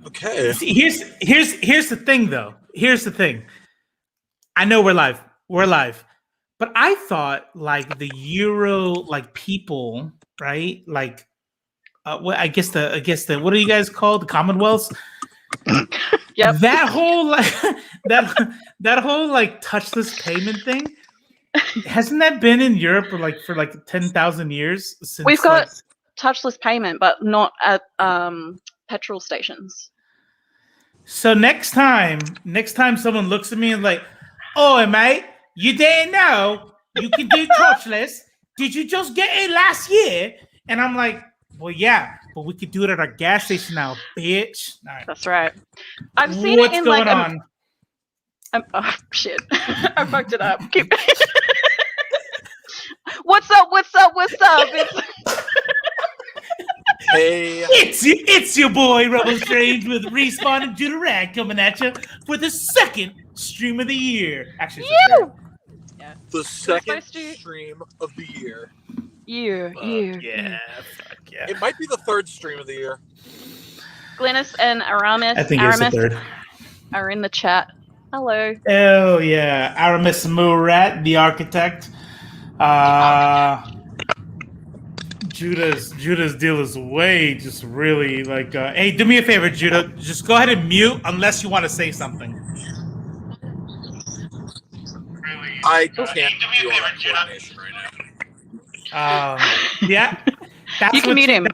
Okay. See, here's the thing, though. Here's the thing. I know we're live. We're live. But I thought like the Euro like people, right? Like what I guess the what are you guys called? The Commonwealths? Yep. That whole like that whole like touchless payment thing. Hasn't that been in Europe for 10,000 years since We've got touchless payment, but not at petrol stations. So next time someone looks at me and like, "Oh, mate, you didn't know you can do touchless? Did you just get it last year?" And I'm like, "Well, yeah, but we could do it at our gas station now, bitch." All right. That's right. I've seen What's it in going like on? oh shit! I fucked it up. Keep. What's up? It's Hey. It's your boy Rebel Strange with Respawn and Judah Rag coming at you for the second stream of the year. Actually, it's the third. Yeah. The second supposed to- stream of the year. Yeah, fuck yeah. It might be the third stream of the year. Glennis and Aramis. I think it's the third. Are in the chat. Hello. Oh yeah, Aramis Murat, the architect. Judah's deal is way just really like. Hey, do me a favor, Judah. Just go ahead and mute unless you want to say something. I can't do all that coordination right now. Yeah. That's You can mute him.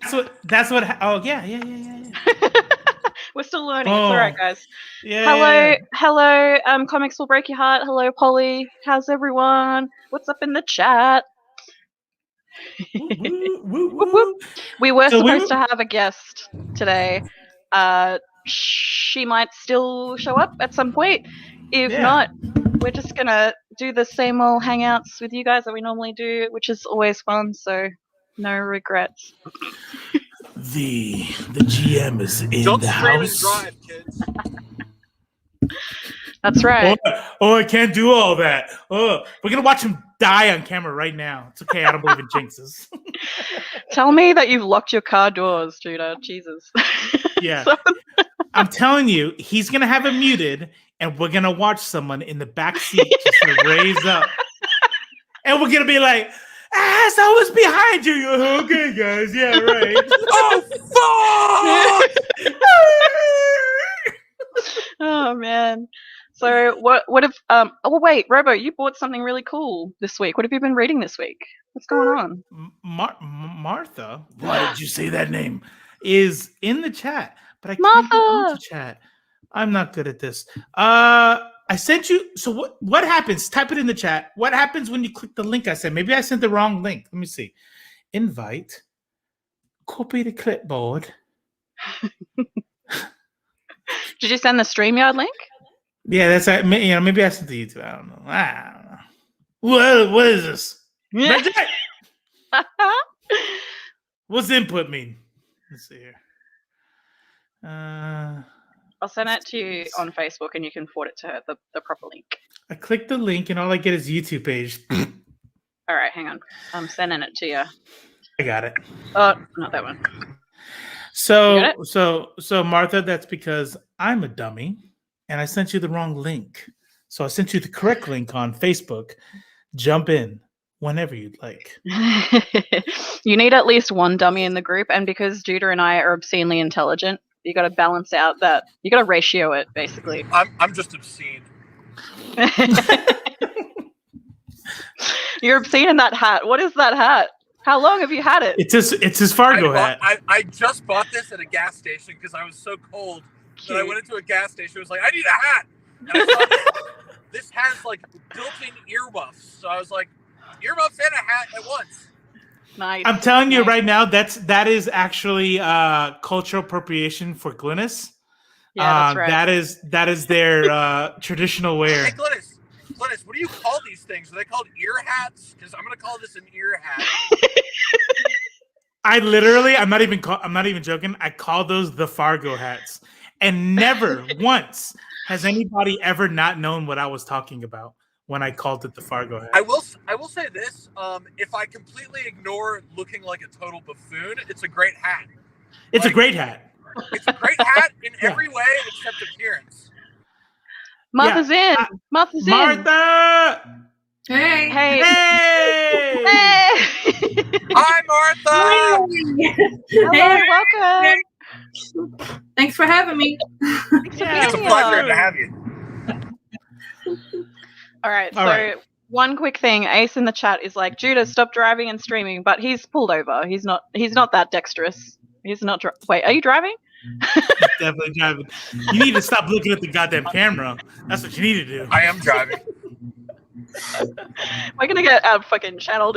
That's what. Oh yeah. We're still learning. It's all right, guys. Yeah. Hello. Comics will break your heart. Hello, Polly. How's everyone? What's up in the chat? Woo, woo. We were supposed to have a guest today. She might still show up at some point. If not, we're just gonna do the same old hangouts with you guys that we normally do, which is always fun. So no regrets. The GM is in Don't the stream house. and drive, kids. That's right. Oh, I can't do all that. Oh, we're gonna watch him die on camera right now. It's okay. I don't believe in jinxes. Tell me that you've locked your car doors, Judah. Jesus. Yeah. I'm telling you, he's gonna have it muted, and we're gonna watch someone in the back seat just raise up, and we're gonna be like, someone's behind you. Okay, guys. Yeah, right. Oh, fuck! Oh man. So what if oh wait, Robo, you bought something really cool this week. What have you been reading this week? What's going on? Martha, why did you say that name? Is in the chat, but I can't Martha! get onto chat. I'm not good at this. I sent you. So what happens? Type it in the chat. What happens when you click the link I sent? Maybe I sent the wrong link. Let me see. Invite. Copy the clipboard. Did you send the StreamYard link? Yeah, that's maybe I sent it to YouTube. I don't know. What is this? What's input mean? Let's see here. I'll send it to you on Facebook and you can forward it to her, the proper link. I clicked the link and all I get is YouTube page. All right, hang on. I'm sending it to you. I got it. Oh, not that one. So Martha, that's because I'm a dummy and I sent you the wrong link. So I sent you the correct link on Facebook. Jump in whenever you'd like. You need at least one dummy in the group, and because Judah and I are obscenely intelligent, you got to balance out that. You got to ratio it, basically. I'm just obscene. You're obscene in that hat. What is that hat? How long have you had it? It's his Fargo hat. I just bought this at a gas station because I was so cold that I went into a gas station. I was like, I need a hat. And I saw this has like built-in earmuffs. So I was like, earmuffs and a hat at once. Nice. I'm telling you right now, that is actually cultural appropriation for Glynis. Yeah, that's right. That is their traditional wear. Hey, Glynis, what do you call these things? Are they called ear hats? Because I'm gonna call this an ear hat. I'm not even joking. I call those the Fargo hats, and never once has anybody ever not known what I was talking about when I called it the Fargo hat. I will say this: if I completely ignore looking like a total buffoon, it's a great hat. It's a great hat. It's a great hat in every way except appearance. Martha's in. Martha's in. Martha! Hey. Hey. Hey! Hey. Hi, Martha. Hello, welcome. Thanks for having me. It's a pleasure to have you. All right. One quick thing. Ace in the chat is like, Judah, stop driving and streaming, but he's pulled over. He's not that dexterous. He's not. Wait, are you driving? He's definitely driving. You need to stop looking at the goddamn camera. That's what you need to do. I am driving. We're gonna get our fucking channel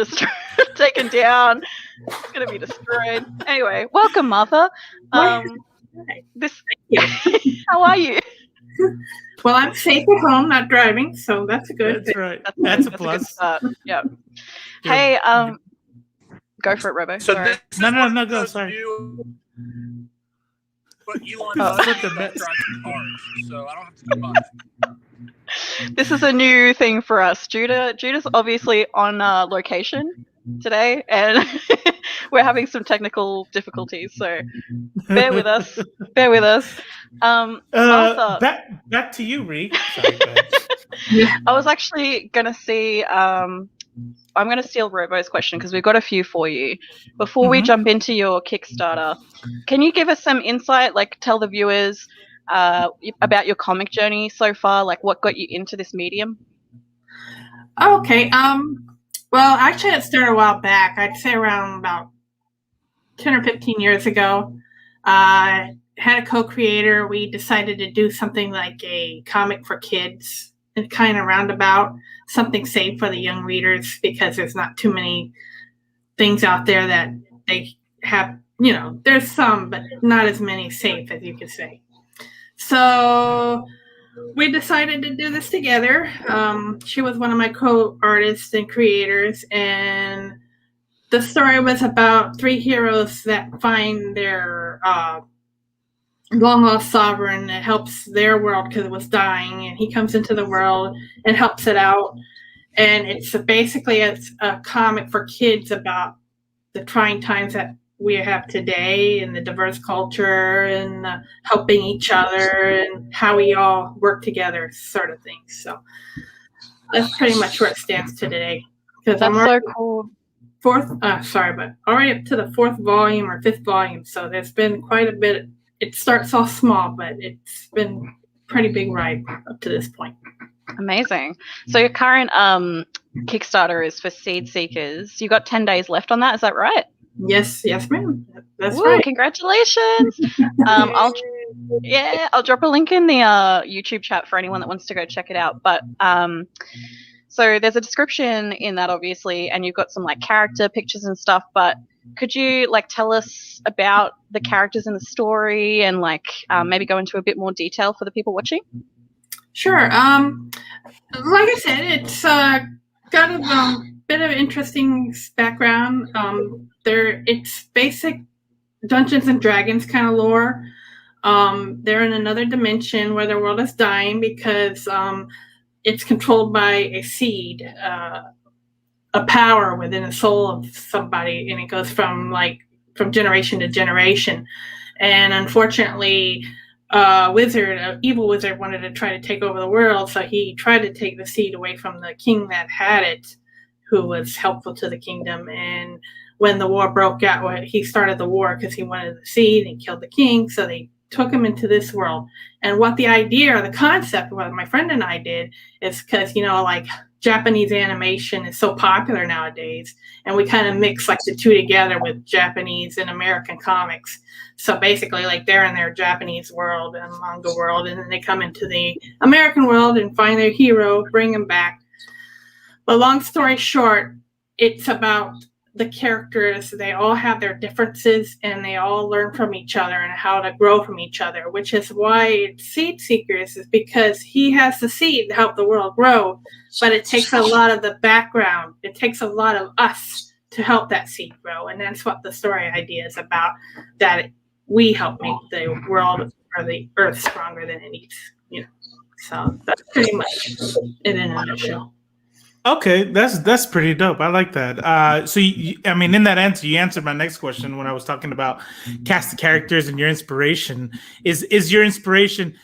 taken down. It's gonna be destroyed. Anyway, welcome, Martha. How are you? Well, I'm safe at home, not driving, so that's good. That's right. That's a plus. Yeah. Hey, go for it, Robo. So sorry. No, go. Sorry. But Elon Musk drives cars, so I don't have to do much. This is a new thing for us. Judah's obviously on location today, and we're having some technical difficulties, so bear with us. Martha, back to you, Ree. Sorry, go ahead. I was actually gonna see. I'm gonna steal Robo's question because we've got a few for you. Before we jump into your Kickstarter, can you give us some insight? Like, tell the viewers about your comic journey so far. Like, what got you into this medium? Okay. Well, actually, it started a while back. I'd say around about 10 or 15 years ago. Had a co-creator. We decided to do something like a comic for kids, and kind of roundabout, something safe for the young readers, because there's not too many things out there that they have. You know, there's some, but not as many safe as you could say. So we decided to do this together. She was one of my co-artists and creators, and the story was about three heroes that find their long-lost sovereign that helps their world because it was dying, and he comes into the world and helps it out. And it's basically a comic for kids about the trying times that we have today, and the diverse culture, and helping each other, and how we all work together, sort of thing. So that's pretty much where it stands today. That's so cool. Already up to the fourth volume or fifth volume. So there's been quite a bit. It starts off small, but it's been a pretty big ride up to this point. Amazing. So your current Kickstarter is for Seed Seekers. You got 10 days left on that, is that right? Yes, ma'am. That's right. Congratulations. I'll drop a link in the YouTube chat for anyone that wants to go check it out. But so there's a description in that, obviously, and you've got some like character pictures and stuff. But could you like tell us about the characters in the story, and like maybe go into a bit more detail for the people watching? Sure. Like I said, it's got a bit of interesting background. It's basic Dungeons and Dragons kind of lore. They're in another dimension where the world is dying because it's controlled by a seed, a power within the soul of somebody, and it goes from generation to generation. And unfortunately, an evil wizard wanted to try to take over the world, so he tried to take the seed away from the king that had it, who was helpful to the kingdom. And when the war broke out, he started the war because he wanted the seed and killed the king, so they took him into this world. And what the idea or the concept, what my friend and I did, is because, like Japanese animation is so popular nowadays, and we kind of mix like the two together with Japanese and American comics. So basically, like, they're in their Japanese world and manga world, and then they come into the American world and find their hero, bring him back. But long story short, it's about the characters. They all have their differences, and they all learn from each other and how to grow from each other, which is why it's Seed Seekers, is because he has the seed to help the world grow, but it takes a lot of the background. It takes a lot of us to help that seed grow, and that's what the story idea is about, that we help make the world or the earth stronger than it needs. So that's pretty much it in a nutshell. Okay, that's pretty dope. I like that. So, I mean, in that answer, you answered my next question when I was talking about cast of characters and your inspiration. Is your inspiration?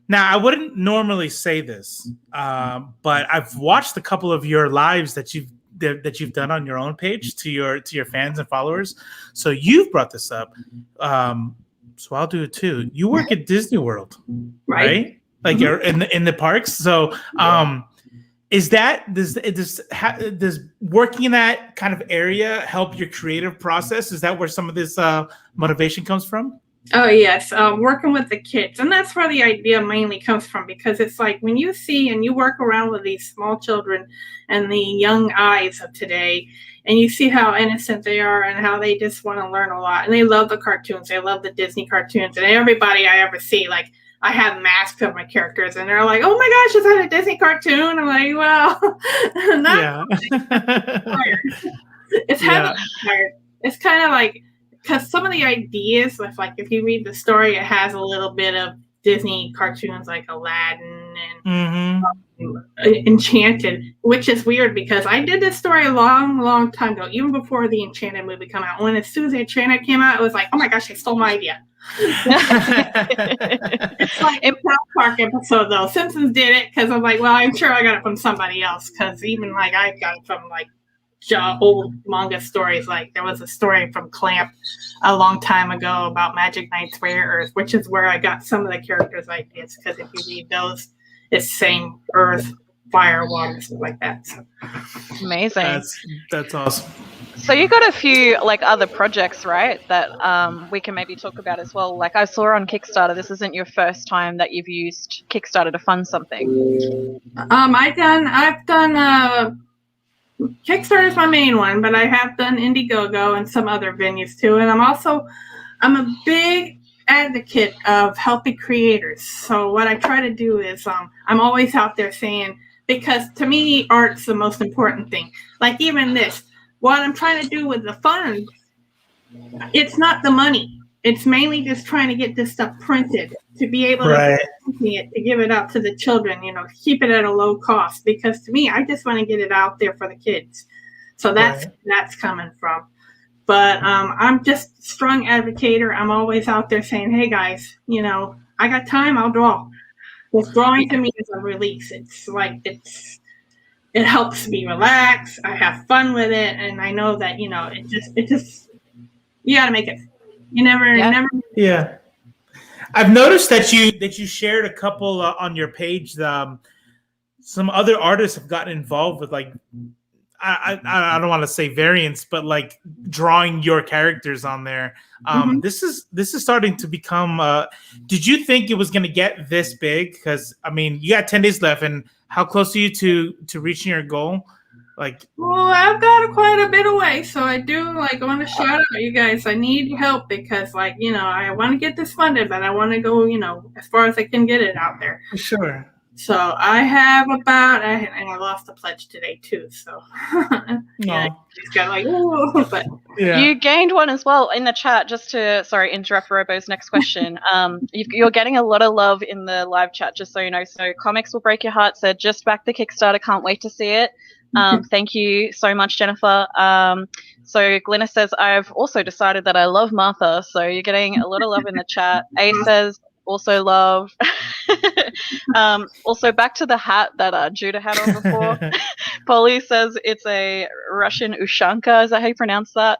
Now, I wouldn't normally say this, but I've watched a couple of your lives that you've done on your own page to your fans and followers. So you've brought this up. So I'll do it too. You work at Disney World, right? Like in the parks. So is that does working in that kind of area help your creative process? Is that where some of this motivation comes from? Oh yes, working with the kids, and that's where the idea mainly comes from, because it's like when you see and you work around with these small children and the young eyes of today, and you see how innocent they are and how they just want to learn a lot, and they love the cartoons, they love the Disney cartoons, and everybody I ever see, like I have masks of my characters, and they're like, "Oh my gosh, is that a Disney cartoon?" I'm like, "Well, not it's heavily inspired. It's kind of like." Because some of the ideas, if you read the story, it has a little bit of Disney cartoons like Aladdin and Enchanted, which is weird because I did this story a long, long time ago, even before the Enchanted movie came out. When as soon as the Enchanted came out, it was like, oh my gosh, I stole my idea. It's like a South Park episode though. Simpsons did it because I'm like, well, I'm sure I got it from somebody else, because even like I got it from like old manga stories. Like there was a story from Clamp a long time ago about Magic Knight's Rare Earth, which is where I got some of the characters' ideas, because if you read those, it's same earth, fire, water, stuff like that. So. Amazing. That's awesome. So you got a few like other projects, right, that we can maybe talk about as well. Like I saw on Kickstarter, this isn't your first time that you've used Kickstarter to fund something. I've done Kickstarter is my main one, but I have done Indiegogo and some other venues too. And I'm a big advocate of helping creators. So what I try to do is I'm always out there saying, because to me, art's the most important thing. Like even this, what I'm trying to do with the fund, it's not the money. It's mainly just trying to get this stuff printed to be able to give it out to the children, keep it at a low cost. Because to me, I just want to get it out there for the kids. So that's coming from. But I'm just a strong advocator. I'm always out there saying, hey guys, I got time, I'll draw. This drawing to me is a release. It's like it helps me relax. I have fun with it, and I know that it just you got to make it. You never. Yeah. I've noticed that you shared a couple on your page. Some other artists have gotten involved with like I don't want to say variants, but like drawing your characters on there. This is starting to become. Did you think it was going to get this big? Because I mean, you got 10 days left, and how close are you to reaching your goal? Well, I've got quite a bit away, so I do want to shout out you guys. I need help because I want to get this funded, but I want to go as far as I can get it out there. Sure. So I have and I lost the pledge today too. So it's got but you gained one as well in the chat. Just to interrupt Robo's next question. You're getting a lot of love in the live chat, just so you know. So Comics Will Break Your Heart said, just back the Kickstarter, can't wait to see it. Thank you so much, Jennifer. So Glenna says, I've also decided that I love Martha. So you're getting a lot of love in the chat. A says, also love. Also back to the hat that Judah had on before. Polly says it's a Russian ushanka. Is that how you pronounce that?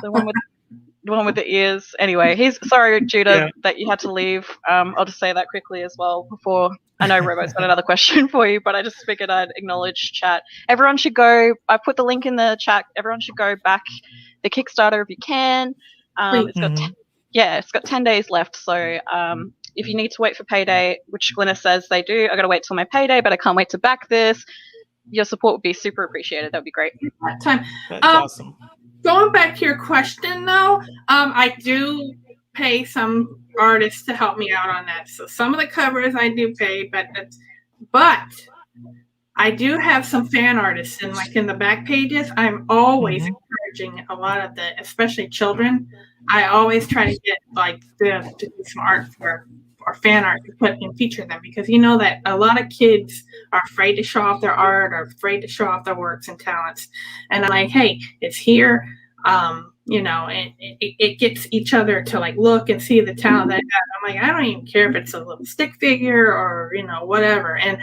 The one with the ears. Anyway, he's sorry, Judah, that you had to leave. I'll just say that quickly as well before. I know Robo's got another question for you, but I just figured I'd acknowledge chat. Everyone should go. I put the link in the chat. Everyone should go back the Kickstarter if you can. It's got 10 days left. So if you need to wait for payday, which Glenna says they do, I got to wait till my payday, but I can't wait to back this. Your support would be super appreciated. That would be great. That's awesome. Going back to your question, though, I do pay some artists to help me out on that. So some of the covers I do pay, but I do have some fan artists, and in the back pages, I'm always encouraging a lot of especially children. I always try to get to do some art or fan art to put and feature them, because that a lot of kids are afraid to show off their art or afraid to show off their works and talents. And I'm like, hey, it's here. You know, and it gets each other to like look and see the talent that I have. I'm like, I don't even care if it's a little stick figure or, you know, whatever. And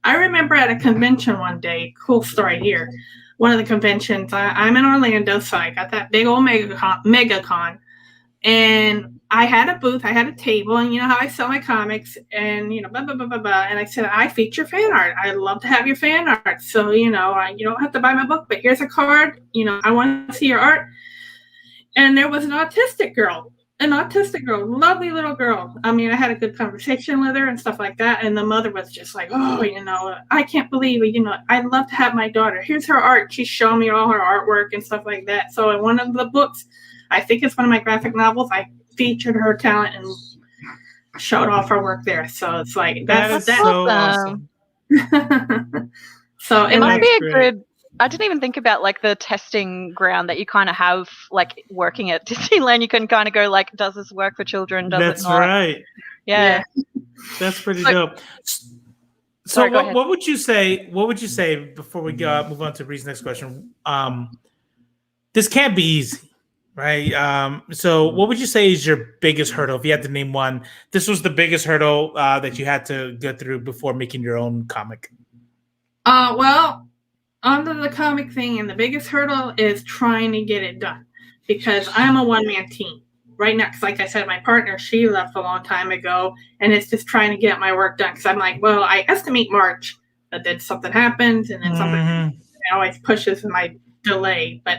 I remember at a convention one day, cool story here. One of the conventions, I'm in Orlando, so I got that big old MegaCon. And I had a booth, I had a table, and you know how I sell my comics, and you know, blah, blah, blah, blah, blah. And I said, I feature fan art. I'd love to have your fan art. So, you know, you don't have to buy my book, but here's a card. You know, I want to see your art. And there was an autistic girl, lovely little girl. I mean, I had a good conversation with her and stuff like that. And the mother was just like, oh, you know, I can't believe it. You know, I'd love to have my daughter. Here's her art. She's showing me all her artwork and stuff like that. So in one of the books, I think it's one of my graphic novels, I featured her talent and showed off her work there. So it's like, that's so awesome. So it might be a good, I didn't even think about like the testing ground that you kind of have like working at Disneyland. You can kind of go like, does this work for children? Does That's it not? right. Yeah. That's pretty dope. So what would you say? What would you say before we move on to Ree's next question? This can't be easy, right? So what would you say is your biggest hurdle? If you had to name one, this was the biggest hurdle that you had to go through before making your own comic. Well, onto the comic thing, and the biggest hurdle is trying to get it done because I'm a one-man team right now. Because like I said, my partner, she left a long time ago, and it's just trying to get my work done. Because I'm like, well, I estimate March, but then something happens, and then something always pushes my delay. But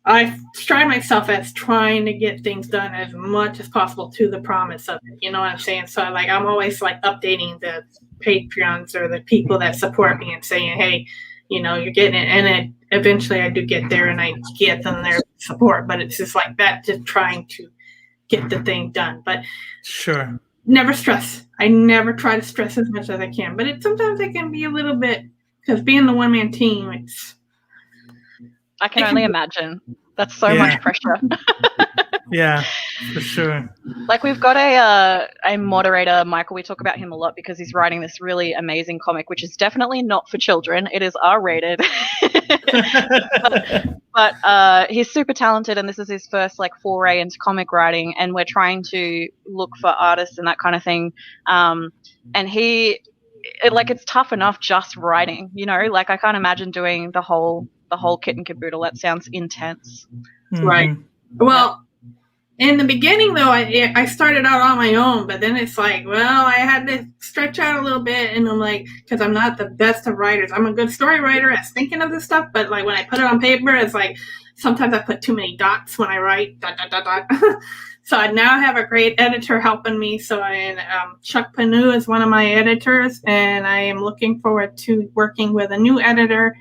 I stride myself as trying to get things done as much as possible to the promise of it. You know what I'm saying? So like, I'm always like updating the Patreons or the people that support me and saying, hey, you know, you're getting it. And then eventually I do get there and I get them their support, but it's just like that, just trying to get the thing done. But sure, never stress. I never try to stress as much as I can, but sometimes it can be a little bit, because being the one-man team, I can only imagine. That's so much pressure. Yeah, for sure. Like we've got a moderator, Michael. We talk about him a lot because he's writing this really amazing comic, which is definitely not for children. It is R-rated. but he's super talented, and this is his first like foray into comic writing. And we're trying to look for artists and that kind of thing. And it's tough enough just writing, you know. Like I can't imagine doing the whole kit and caboodle. That sounds intense. Right. Well, in the beginning, though, I started out on my own, but then it's like, well, I had to stretch out a little bit, and I'm like, because I'm not the best of writers. I'm a good story writer at thinking of this stuff, but like when I put it on paper, it's like sometimes I put too many dots when I write, ... So I now have a great editor helping me. So Chuck Panu is one of my editors, and I am looking forward to working with a new editor.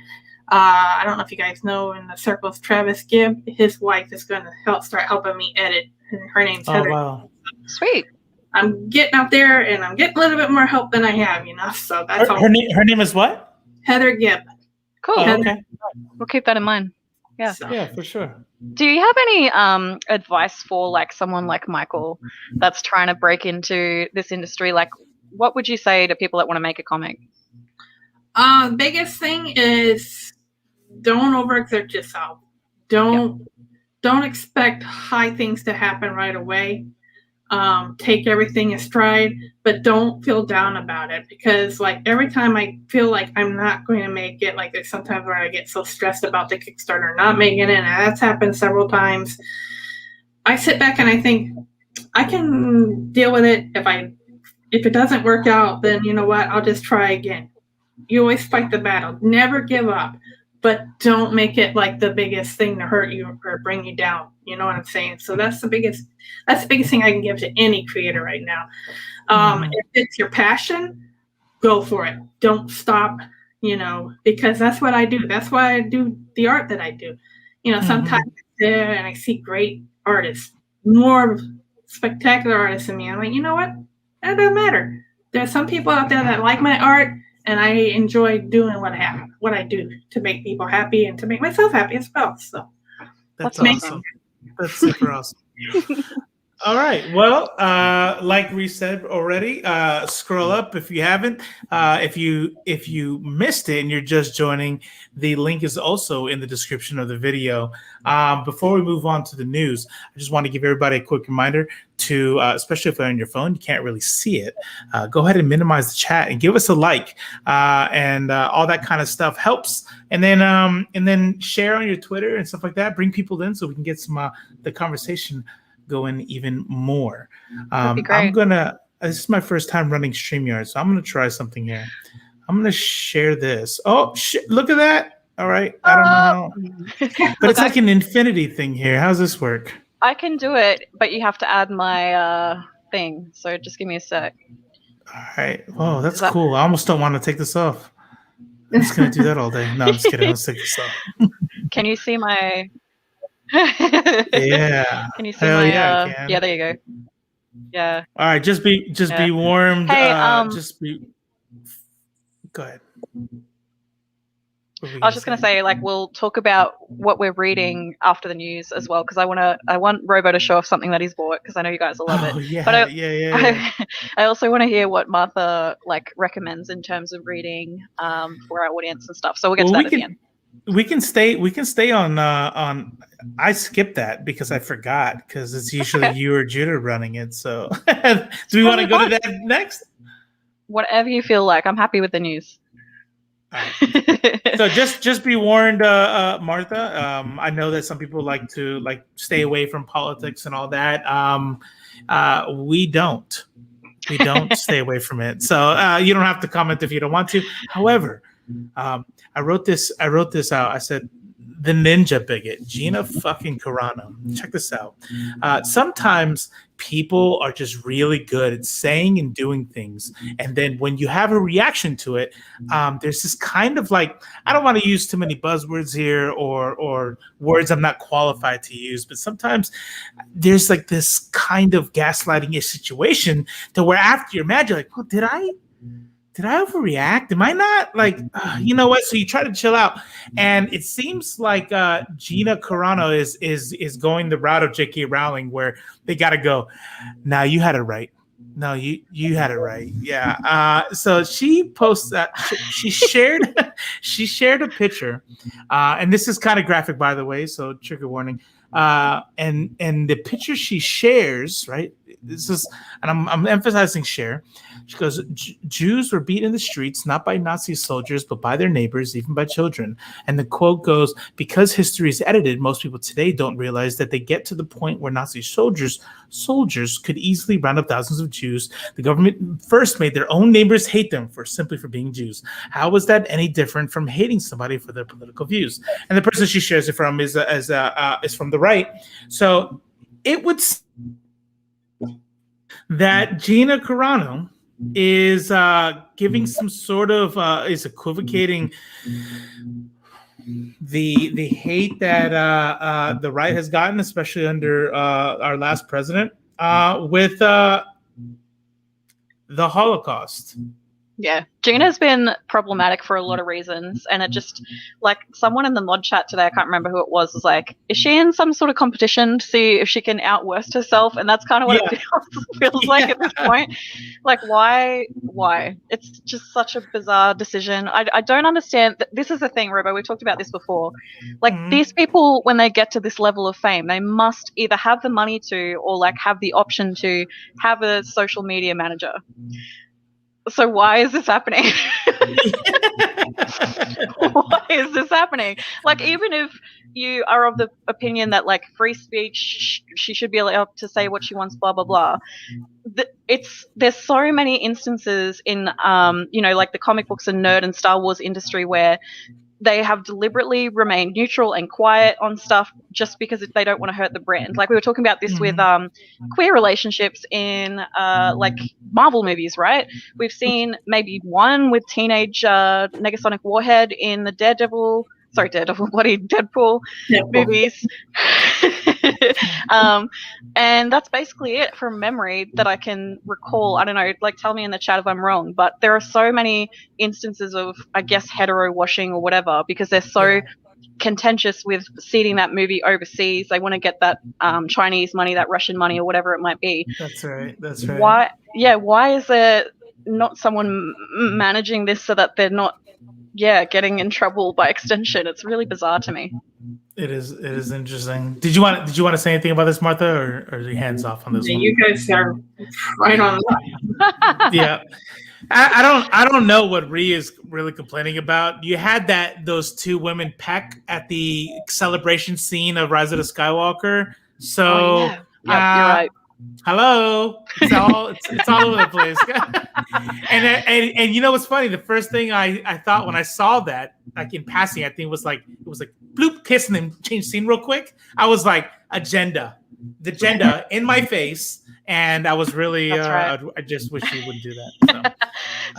I don't know if you guys know, in the circles, Travis Gibb, his wife is going to start helping me edit. And her name's Heather. Wow. Sweet. I'm getting out there, and I'm getting a little bit more help than I have, you know. So that's all. Her name is what? Heather Gibb. Cool. Oh, okay. We'll keep that in mind. Yeah. So. Yeah, for sure. Do you have any advice for like someone like Michael that's trying to break into this industry? Like, what would you say to people that want to make a comic? Biggest thing is don't overexert yourself. Don't expect high things to happen right away. Take everything in stride, but don't feel down about it, because like every time I feel like I'm not going to make it, like there's sometimes where I get so stressed about the Kickstarter not making it, and that's happened several times. I sit back and I think I can deal with it. If it doesn't work out, then you know what? I'll just try again. You always fight the battle. Never give up, but don't make it like the biggest thing to hurt you or bring you down. You know what I'm saying? So that's the biggest thing I can give to any creator right now. If it's your passion, go for it. Don't stop, you know, because that's what I do. That's why I do the art that I do. You know, sometimes I sit there and I see great artists, more spectacular artists than me. I'm like, you know what? That doesn't matter. There's some people out there that like my art, and I enjoy doing what I do to make people happy and to make myself happy as well. So that's awesome. That's super awesome. All right. Well, like we said already, scroll up if you haven't. If you missed it and you're just joining, the link is also in the description of the video. Before we move on to the news, I just want to give everybody a quick reminder to, especially if you're on your phone, you can't really see it. Go ahead and minimize the chat and give us a like, and all that kind of stuff helps. And then share on your Twitter and stuff like that. Bring people in so we can get some the conversation going even more. This is my first time running StreamYard, so I'm gonna try something here. I'm gonna share this. Oh shit, look at that. All right. I don't know how, but it's like an infinity thing here. How's this work? I can do it, but you have to add my thing. So just give me a sec. All right. Oh, that's cool. I almost don't want to take this off. I'm just gonna do that all day. No, I'm just kidding. Let's take this off. Can you see my Yeah. Can you see Hell my yeah, yeah, there you go. Yeah. All right, just be warmed. Hey, go ahead. I was just gonna say, like, we'll talk about what we're reading after the news as well, because I want Robo to show off something that he's bought, because I know you guys will love it. Yeah, but yeah. I also want to hear what Martha recommends in terms of reading for our audience and stuff. So we'll get to that at the end. We can stay on I skipped that because I forgot, because it's usually you or Judah running it. So do we want to go to that next? Whatever you feel like. I'm happy with the news. Right. So just be warned, Martha. I know that some people like to stay away from politics and all that. We don't stay away from it. So you don't have to comment if you don't want to. However, I wrote this out. I said, the ninja bigot, Gina fucking Carano. Check this out. Sometimes people are just really good at saying and doing things, and then when you have a reaction to it, there's this kind of I don't want to use too many buzzwords here or words I'm not qualified to use, but sometimes there's this kind of gaslighting-ish situation to where after you're mad, you're like, oh, did I overreact? Am I not you know what? So you try to chill out, and it seems like Gina Carano is going the route of J.K. Rowling, where they got to go. Now you had it right. No, you had it right. Yeah. So she posts that she shared a picture, and this is kind of graphic, by the way. So trigger warning. And the picture she shares, right? This is, and I'm emphasizing share. She goes, Jews were beaten in the streets, not by Nazi soldiers, but by their neighbors, even by children. And the quote goes, because history is edited, most people today don't realize that they get to the point where Nazi soldiers could easily round up thousands of Jews. The government first made their own neighbors hate them simply for being Jews. How was that any different from hating somebody for their political views? And the person she shares it from is from the right. So it would that Gina Carano is giving some sort of is equivocating the hate that the right has gotten, especially under our last president, with the Holocaust. Yeah, Gina's been problematic for a lot of reasons, and it just, someone in the mod chat today, I can't remember who it was like, is she in some sort of competition to see if she can outworst herself? And that's kind of what it feels like at this point. Why? It's just such a bizarre decision. I don't understand. This is the thing, Robo, we've talked about this before. These people, when they get to this level of fame, they must either have the money to, or have the option to have a social media manager. So why is this happening? Why is this happening? Even if you are of the opinion that free speech, she should be allowed to say what she wants, blah blah blah. There's so many instances in the comic books and nerd and Star Wars industry where they have deliberately remained neutral and quiet on stuff just because they don't want to hurt the brand. We were talking about this with queer relationships in Marvel movies, right? We've seen maybe one with teenage Negasonic Warhead in the Deadpool movies. And that's basically it from memory that I can recall. I don't know, tell me in the chat if I'm wrong, but there are so many instances of, I guess, hetero washing or whatever, because they're so contentious with seeding that movie overseas. They want to get that Chinese money, that Russian money, or whatever it might be. That's right. That's right. Why? Yeah. Why is there not someone managing this so that they're not, getting in trouble by extension? It's really bizarre to me. It is interesting. Did you want to say anything about this, Martha, or are you hands off on this one? You guys are right on. Yeah. I don't know what Ree is really complaining about. You had those two women peck at the celebration scene of Rise of the Skywalker. So you're right. Hello, it's all over the place. and you know what's funny? The first thing I thought when I saw that, like in passing, I think it was like bloop, kiss, and then change scene real quick. I was like, the agenda in my face. And I was really, right. I just wish you wouldn't do that.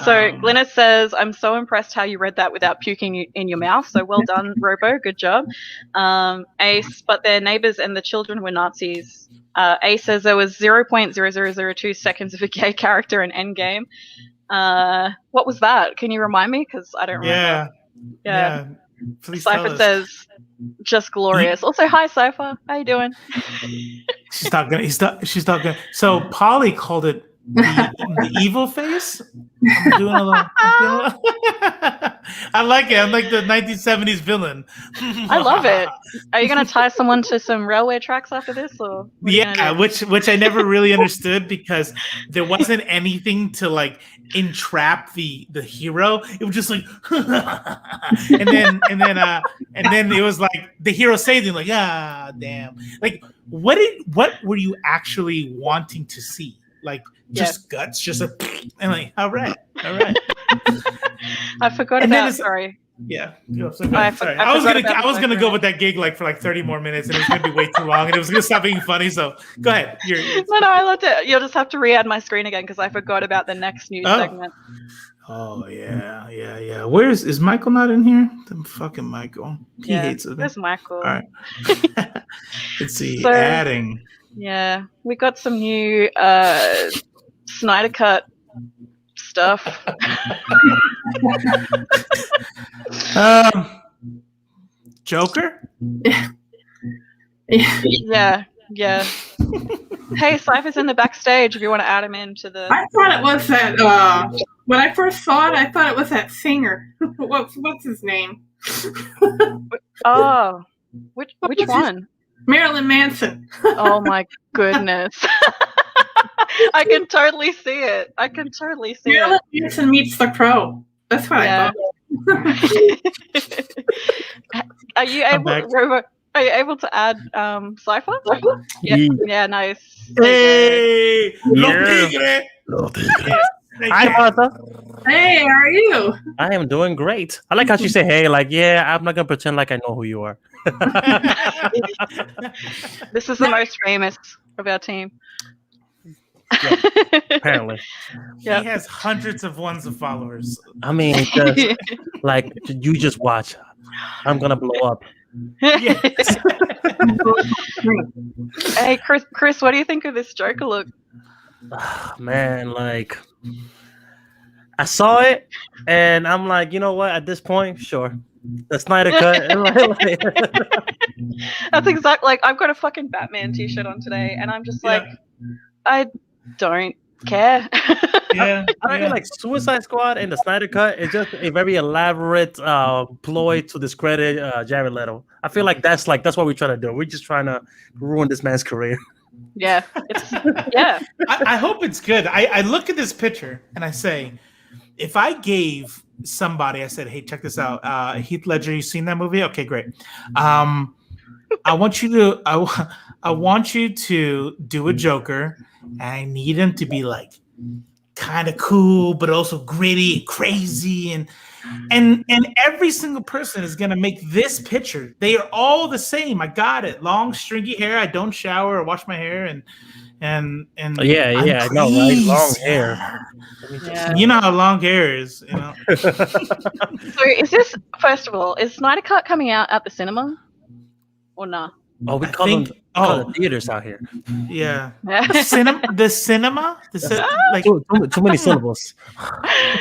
So Glynis says, I'm so impressed how you read that without puking in your mouth. So well done, Robo. Good job. Ace, but their neighbors and the children were Nazis. Ace says there was 0.0002 seconds of a gay character in Endgame. What was that? Can you remind me? Because I don't remember. Yeah. Cypher says, just glorious. Also, hi, Cypher. How you doing? She's not gonna. So Polly called it the evil face. I'm doing a little. I like it. I'm like the 1970s villain. I love it. Are you gonna tie someone to some railway tracks after this, or which I never really understood because there wasn't anything to like entrap the hero. It was just like, and then it was like the hero saved him. Like, damn. Like, what were you actually wanting to see? Like, just guts, just and like, all right. I forgot about. Sorry. Yeah. I was gonna go with that gig like for like 30 more minutes, and it was gonna be way too long, and it was gonna stop being funny. So go ahead. No, I loved it. You'll just have to re-add my screen again because I forgot about the next news segment. Oh yeah. Is Michael not in here? Fucking Michael. He hates it. Where's Michael? All right. Let's see. Adding. Yeah, we got some new Snyder Cut stuff. Joker? Yeah. Hey, Cypher's in the backstage if you want to add him into the... I thought it was that, when I first saw it, I thought it was that singer. What's his name? Oh, which one? Marilyn Manson. Oh my goodness. I can totally see it. Marilyn Manson meets the Crow. That's what I thought. Are you able to add Cypher? Yeah, nice. Hey! Hi, Martha. Hey, how are you? I am doing great. I like how she say, hey, like, I'm not going to pretend like I know who you are. This is the most famous of our team. Yeah, apparently. He has hundreds of ones of followers. I mean, like, you just watch. I'm going to blow up. Yes. Hey, Chris, what do you think of this Joker look? Man, like, I saw it, and I'm like, you know what? At this point, sure. The Snyder Cut. That's exactly, like, I've got a fucking Batman t-shirt on today, and I'm just like, I don't care. I mean, like, Suicide Squad and the Snyder Cut is just a very elaborate ploy to discredit Jared Leto. I feel like that's what we're trying to do. We're just trying to ruin this man's career. I hope it's good. I look at this picture and I say, if I gave somebody, I said, hey, check this out. Heath Ledger, you seen that movie? Okay, great. I want you to do a Joker, and I need him to be like kind of cool, but also gritty and crazy, and every single person is gonna make this picture. They are all the same. I got it. Long, stringy hair. I don't shower or wash my hair, and I know, right? Long hair. You know how long hair is, you know. So is this, first of all, is Snyder Cut coming out at the cinema or not? Oh, we call them the theaters out here. Yeah. The cinema? Like too many syllables.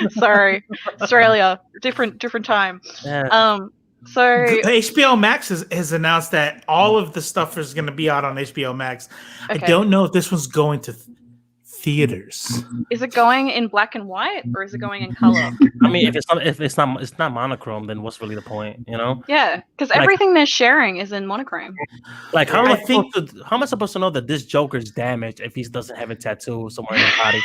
Sorry. Australia. Different time. Yeah. So HBO Max has announced that all of the stuff is going to be out on HBO Max. Okay. I don't know if this one's going to theaters. Is it going in black and white or is it going in color? I mean, if it's not monochrome, then what's really the point? You know? Yeah, because everything they're sharing is in monochrome. Like, how am I supposed to know that this Joker's damaged if he doesn't have a tattoo somewhere in his body?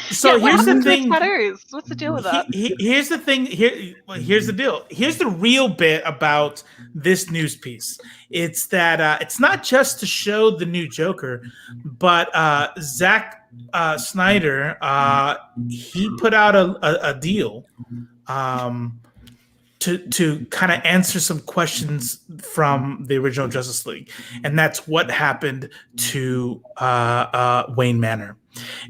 So here's the thing. Tattoos? What's the deal with that? Here's the thing. Here's the deal. Here's the real bit about this news piece. It's that it's not just to show the new Joker, but Zack Snyder he put out a deal to kind of answer some questions from the original Justice League, and that's what happened to Wayne Manor.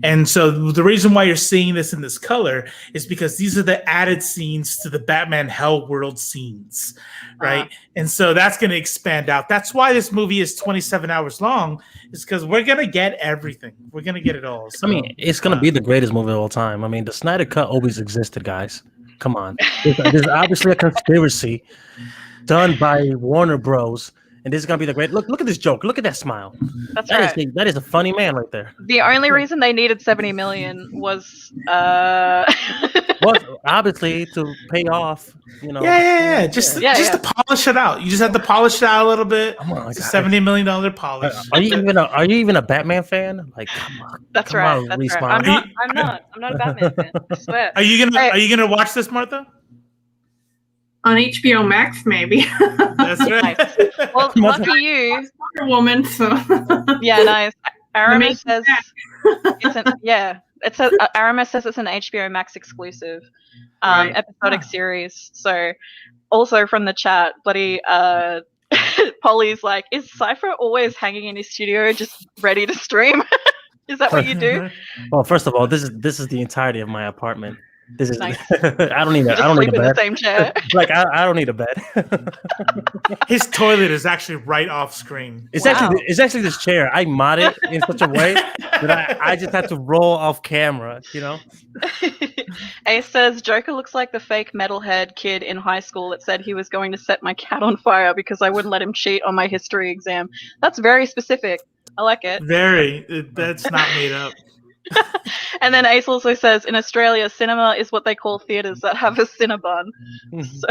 And so the reason why you're seeing this in this color is because these are the added scenes to the Batman Hell World scenes, right? And so that's going to expand out. That's why this movie is 27 hours long, is because we're going to get everything. We're going to get it all. So, I mean, it's going to be the greatest movie of all time. I mean, the Snyder Cut always existed, guys. Come on. There's obviously a conspiracy done by Warner Bros. And this is gonna be the great look at this joke. Look at that smile. That's right. That is a funny man right there. The only reason they needed 70 million was Well, obviously to pay off, you know. Yeah. Just to polish it out. You just have to polish it out a little bit. Come on, it's a $70 million polish. Are you even a Batman fan? Like, come on. That's right. That's right. I'm not a Batman fan. I swear. Are you gonna watch this, Martha? On HBO Max, maybe. That's right. Nice. Well, lucky you. Wonder Woman, so. Yeah, nice. Aramis says it says Aramis says it's an HBO Max exclusive episodic series. So, also from the chat, bloody Polly's like, is Cypher always hanging in his studio, just ready to stream? Is that what you do? Well, first of all, this is the entirety of my apartment. This is nice. I don't need a bed. In the same chair. Like I don't need a bed. His toilet is actually right off screen. It's actually this chair. I mod it in such a way that I just have to roll off camera, you know. Ace says Joker looks like the fake metalhead kid in high school that said he was going to set my cat on fire because I wouldn't let him cheat on my history exam. That's very specific. I like it. That's not made up. And then Ace also says, in Australia, cinema is what they call theaters that have a Cinnabon. So.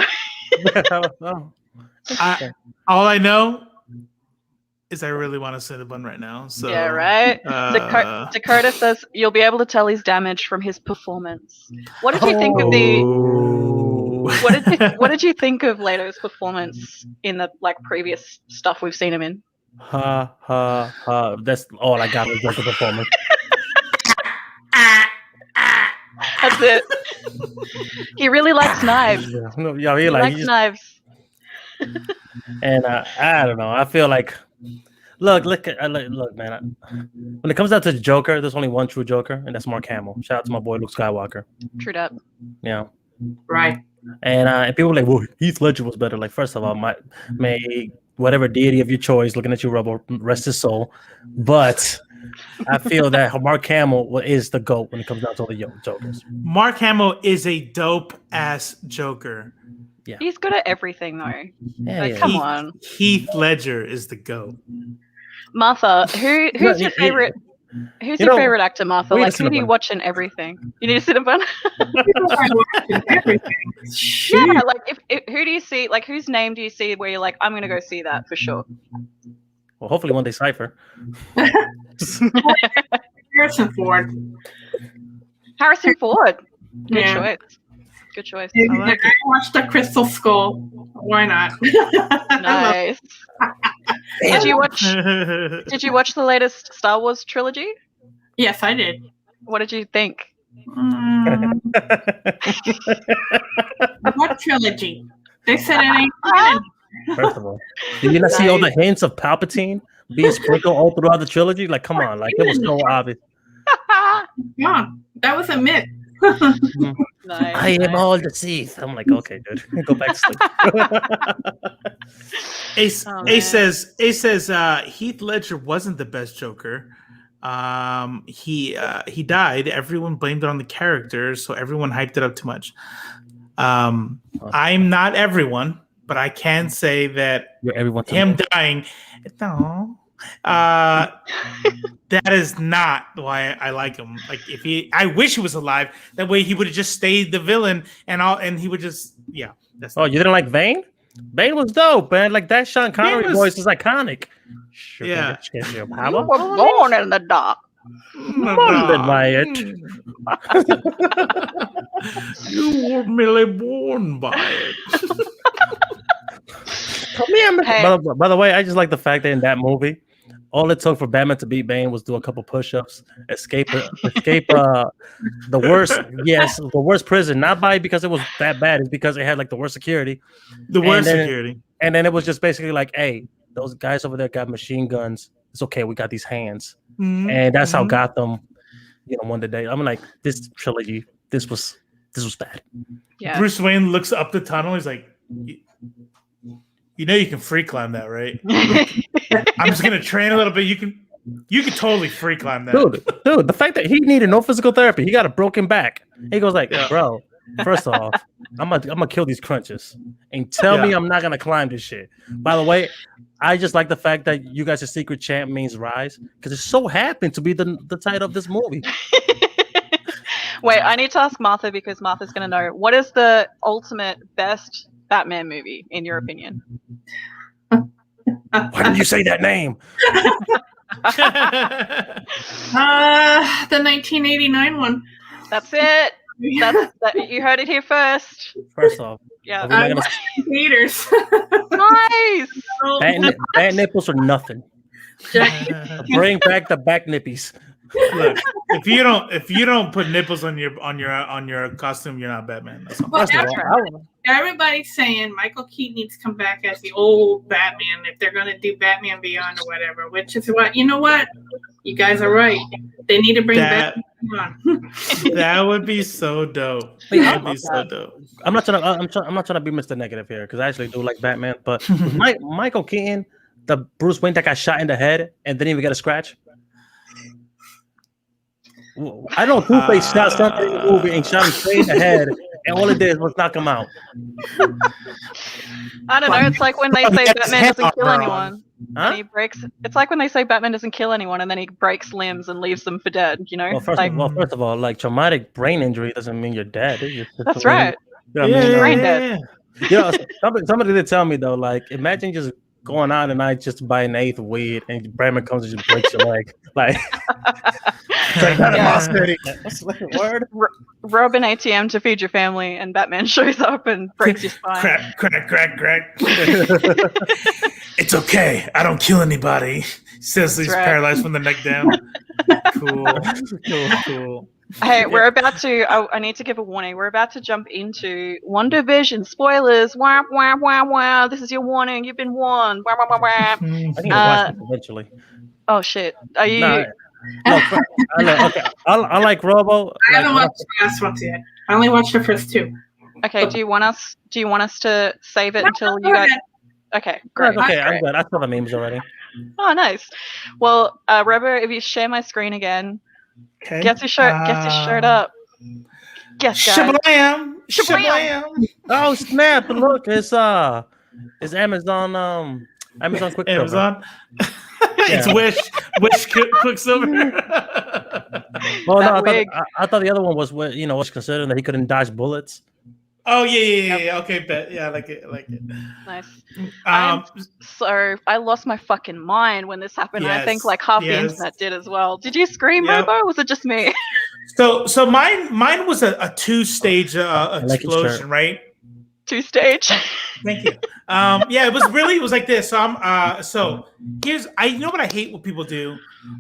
All I know is I really want a Cinnabon right now. So yeah, right. Dakota says you'll be able to tell he's damaged from his performance. What did you think of what did you think of Leto's performance in the previous stuff we've seen him in? That's all I got was the performance. That's it. He really likes knives. Yeah, he likes knives. And I don't know. I feel like, look, man. When it comes down to the Joker, there's only one true Joker, and that's Mark Hamill. Shout out to my boy Luke Skywalker. True that. Yeah. Right. And people were like, well, Heath Ledger was better. Like, first of all, may whatever deity of your choice looking at you, Rebel, rest his soul. But I feel that Mark Hamill is the GOAT when it comes down to the Jokers. Mark Hamill is a dope ass Joker. Yeah, he's good at everything though. Yeah, Come on. Heath Ledger is the GOAT. Martha, who's your favorite? Who's your favorite actor, Martha? Like, who do you watch in everything? You need a Cinnabon? Yeah, like who do you see? Like, whose name do you see where you're like, I'm gonna go see that for sure? Well, hopefully one day Cypher. Harrison Ford. Harrison Ford. Good choice. Good choice. I watched The Crystal Skull. Why not? Nice. Did you watch the latest Star Wars trilogy? Yes, I did. What did you think? What trilogy? They said it ain't canon. First of all, did you not see all the hints of Palpatine being sprinkled all throughout the trilogy? Like, come on, like it was so obvious. Yeah, that was a myth. Nice, I am all the Sith. I'm like, okay, dude, go back to sleep. Ace says Heath Ledger wasn't the best Joker. He died. Everyone blamed it on the character, so everyone hyped it up too much. I'm not everyone, but I can say that him dying. No. That is not why I like him. Like I wish he was alive. That way he would have just stayed the villain and he would just you didn't like Bane? Bane was dope, man. Like that Sean Connery voice is iconic. Sure, yeah. You were born in the dark. Molded by it. You were merely born by it. By the way, I just like the fact that in that movie, all it took for Batman to beat Bane was do a couple push-ups, escape the worst prison. Not because it was that bad, it's because it had like the worst security. And then it was just basically like, hey, those guys over there got machine guns. It's okay, we got these hands. Mm-hmm. And that's how Gotham, won the day. I'm like, this trilogy, this was bad. Yeah. Bruce Wayne looks up the tunnel. He's like, you can free climb that, right? I'm just gonna train a little bit. You can totally free climb that, dude. The fact that he needed no physical therapy, he got a broken back. He goes like, bro. First off, I'm gonna kill these crunches and tell me I'm not gonna climb this shit. By the way, I just like the fact that you guys' secret champ means rise because it so happened to be the title of this movie. Wait, I need to ask Martha because Martha's gonna know what is the ultimate best Batman movie in your opinion? Why did you say that name? The 1989 one. That's it. You heard it here first. First off, theaters. Nice. Bad nipples are nothing. Bring back the back nippies. Look, if you don't put nipples on your costume, you're not Batman. That's all. Everybody's saying Michael Keaton needs to come back as the old Batman if they're going to do Batman Beyond or whatever. Which is what you know. What you guys are right. They need to bring Batman on. That would be so dope. That would be so dope. I'm not trying to be Mr. Negative here because I actually do like Batman, but Michael Keaton, the Bruce Wayne that got shot in the head and didn't even get a scratch. I know Two-Face shot something in the movie and shot him straight in the head, and all it did was knock him out. I don't know. It's like when they say Batman doesn't kill anyone. And he breaks. It's like when they say Batman doesn't kill anyone, and then he breaks limbs and leaves them for dead. Well, first of all, like traumatic brain injury doesn't mean you're dead. That's right. Brain dead. Somebody did tell me though, like imagine just going out and I just buy an eighth weed and Batman comes and just breaks your leg. Like, word. Rob an ATM to feed your family, and Batman shows up and breaks your spine. Crack. It's okay. I don't kill anybody. Says he's paralyzed from the neck down. Cool. Hey, we're about to. I need to give a warning. We're about to jump into WandaVision spoilers. Wow! This is your warning. You've been warned. Wow! I need to watch this eventually. Oh shit! Are you? Okay. I like Robo. I haven't watched the last ones yet. I only watched the first two. Okay. Do you want us to save it until you guys? Okay, great. Okay, I'm good. I saw the memes already. Oh, nice. Well, Robo, if you share my screen again. Okay. Get your shirt up. Yes, guys. Shablam. Oh snap! Look, it's Amazon. Amazon Quicksilver. Amazon. It's Wish Quicksilver. Well, no, I thought the other one was was considering that he couldn't dodge bullets. Oh yeah. Okay, bet. Yeah, I like it. Nice. So I lost my fucking mind when this happened. Yes, I think like half the internet did as well. Did you scream, Robo? Or was it just me? So mine was a two-stage explosion, right? Two-stage. Thank you. It was like this. So you know what I hate when people do?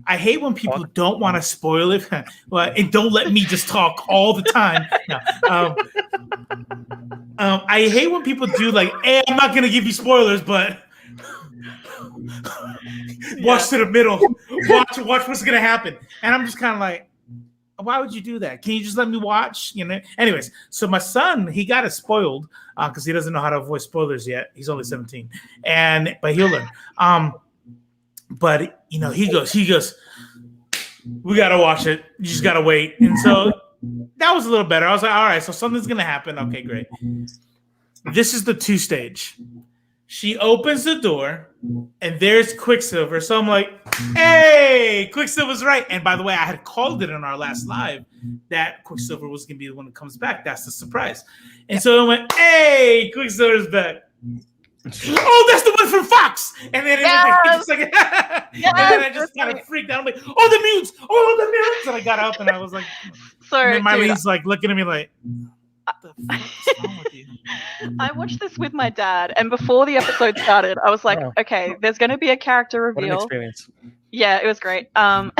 I hate when people don't want to spoil it and don't let me just talk all the time. No. I hate when people do like, hey, I'm not going to give you spoilers, but watch to the middle. Watch what's going to happen. And I'm just kind of like, why would you do that? Can you just let me watch? Anyways, so my son, he got it spoiled because he doesn't know how to avoid spoilers yet. He's only 17, but he'll learn. But he goes, we gotta watch it. You just gotta wait. And so that was a little better. I was like, all right, so something's gonna happen. Okay, great. This is the 2 stage. She opens the door, and there's Quicksilver. So I'm like, hey, Quicksilver's right. And by the way, I had called it in our last live that Quicksilver was going to be the one that comes back. That's the surprise. And so I went, hey, Quicksilver's back. Oh, that's the one from Fox. And then and then I just kind of freaked out. I'm like, oh, the mutants. And I got up and I was like, so and then Myleen's like looking at me like, what the fuck's wrong with you? I watched this with my dad, and before the episode started, I was like, okay, there's going to be a character reveal. What an experience. Yeah, it was great. And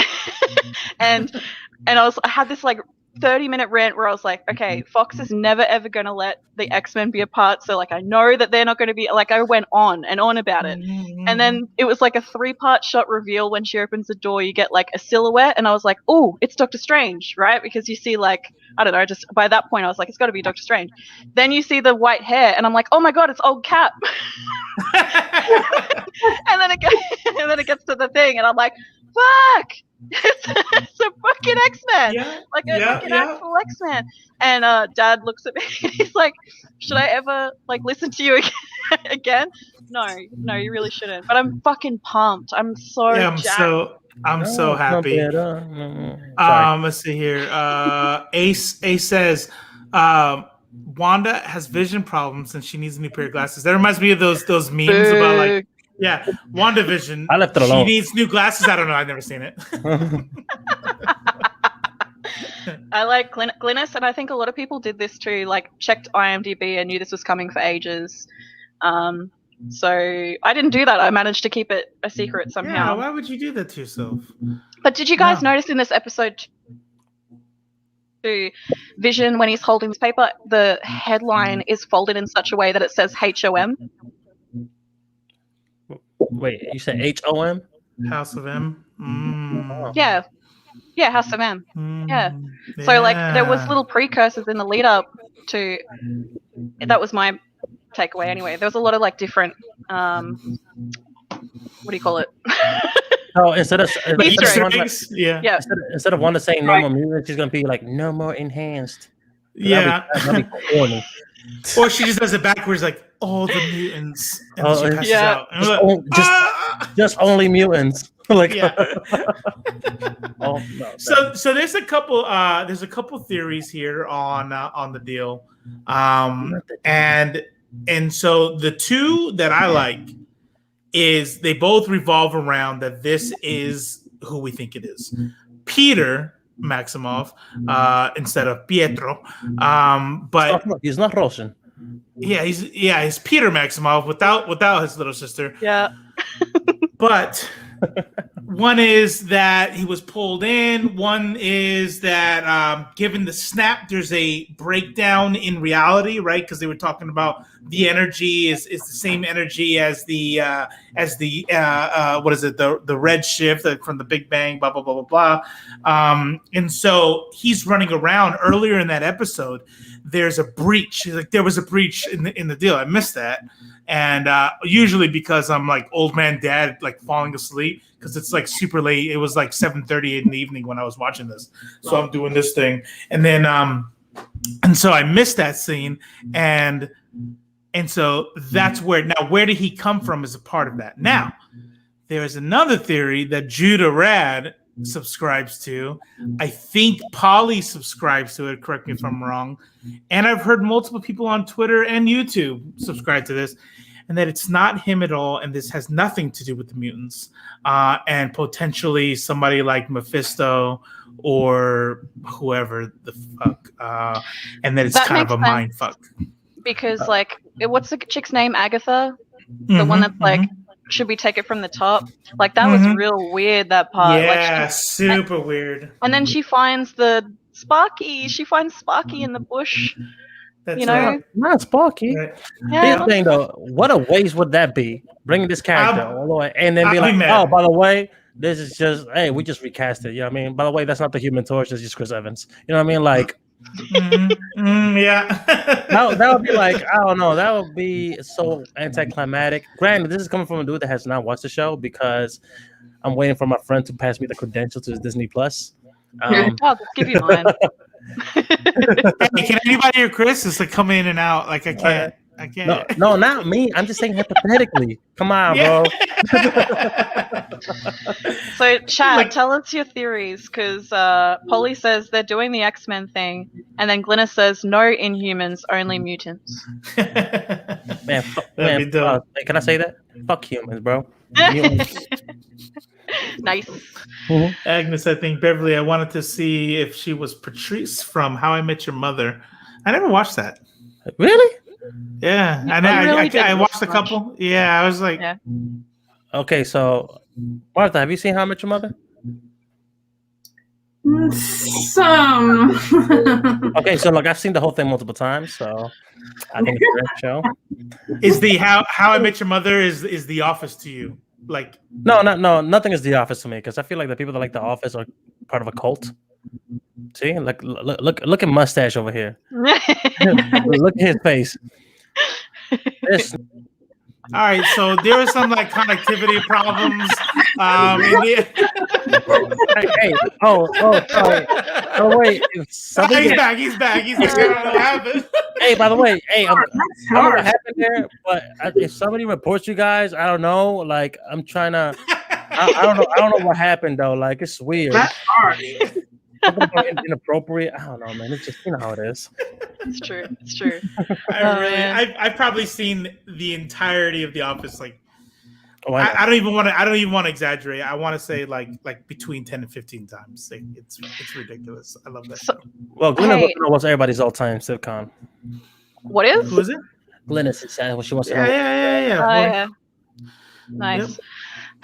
I had this like 30-minute rant where I was like, okay, Fox is never ever going to let the X-Men be apart, so like I know that they're not going to be, like, I went on and on about it. And then it was like a 3-part shot reveal. When she opens the door, you get like a silhouette, and I was like, oh, it's Doctor Strange, right? Because you see, like, I don't know, just by that point I was like, it's got to be Doctor Strange. Then you see the white hair and I'm like, oh my god, it's old Cap. and then it gets to the thing and I'm like, fuck, it's a fucking X-Men. Like an actual X-Men. And Dad looks at me and he's like, should I ever like listen to you again? No, you really shouldn't. But I'm fucking pumped. I'm so jacked. I'm so happy. Let's see here. Ace says Wanda has vision problems and she needs a new pair of glasses. That reminds me of those memes about like, yeah, WandaVision. I left it alone. She needs new glasses. I don't know. I've never seen it. I like Glynis, and I think a lot of people did this too. Like checked IMDb and knew this was coming for ages. So I didn't do that. I managed to keep it a secret somehow. Yeah, why would you do that to yourself? But did you guys notice in this episode to Vision, when he's holding his paper, the headline is folded in such a way that it says HOM? Wait, you said HOM? House of M? Yeah, House of M. Yeah. So like there was little precursors in the lead up to, that was my takeaway anyway. There was a lot of like different what do you call it? Oh, instead of Easter eggs. Instead of Wanda saying no more mutant, she's gonna be like no more enhanced. Yeah. That'd be corny. Or she just does it backwards, like all the mutants. And she passes out. And just only mutants. Like So there's a couple theories here on the deal. And so the 2 that I like is they both revolve around that this is who we think it is. Peter Maximoff instead of Pietro. But he's not Russian. Yeah, he's Peter Maximoff without his little sister. Yeah. But one is that he was pulled in. One is that given the snap, there's a breakdown in reality, right? Because they were talking about the energy is the same energy as the what is it? The red shift from the Big Bang, blah blah blah blah blah. And so he's running around. Earlier in that episode, there's a breach. Like there was a breach in the deal. I missed that. And usually because I'm like old man dad, like falling asleep because it's like super late. It was like 7:38 in the evening when I was watching this. So I'm doing this thing. And then and so I missed that scene. And so that's where did he come from as a part of that? Now, there is another theory that Judah Rad subscribes to. I think Polly subscribes to it. Correct me if I'm wrong. And I've heard multiple people on Twitter and YouTube subscribe to this, and that it's not him at all, and this has nothing to do with the mutants, and potentially somebody like Mephisto or whoever the fuck, and that it's kind of a mind fuck. Because like, what's the chick's name? Agatha, the one that's like, should we take it from the top? Like that was real weird, that part. Yeah, like super weird. And then she finds Sparky. She finds Sparky in the bush. That's not Sparky. Right. Here's the thing, though. What a waste would that be? Bringing this character all the way and then be like, oh, by the way, this is just, hey, we just recast it. You know what I mean? By the way, that's not the Human Torch. It's just Chris Evans. You know what I mean? Like, yeah. that would be like, I don't know. That would be so anticlimactic. Granted, this is coming from a dude that has not watched the show because I'm waiting for my friend to pass me the credentials to Disney Plus. I'll give you mine. Hey, can anybody hear Chris? It's like coming in and out. Like I can't. I can't. No, not me. I'm just saying hypothetically. Come on, bro. So, Chad, tell us your theories, because Polly says they're doing the X-Men thing, and then Glynis says no Inhumans, only mutants. Man, can I say that? Fuck humans, bro. Nice. Agnes, I think Beverly. I wanted to see if she was Patrice from How I Met Your Mother. I never watched that. Really? Yeah, I watched a couple. Yeah, I was like, okay. So, Martha, have you seen How I Met Your Mother? Some. Okay, so I've seen the whole thing multiple times, so I think it's a great show. Is the How I Met Your Mother is The Office to you? Like, no, nothing is The Office to me, because I feel like the people that like The Office are part of a cult. See, like look at Mustache over here. Look at his face. All right, so there are some like connectivity problems. Hey, sorry. Oh wait, he's back. I don't know what happened. Hey, by the way, I don't know what happened there, but if somebody reports you guys, I don't know. Like, I'm trying to. I don't know what happened though. Like, it's weird. That's hard. Inappropriate. I don't know, man. It's just, you know how it is. It's true. I've probably seen the entirety of The Office. Like, I don't even want to exaggerate. I want to say like between 10 and 15 times. Like, it's ridiculous. I love that show. Well, Glennis wants everybody's all-time sitcom. What is? Who is it? Glennis is what she wants to know. Yeah. Nice. Yep.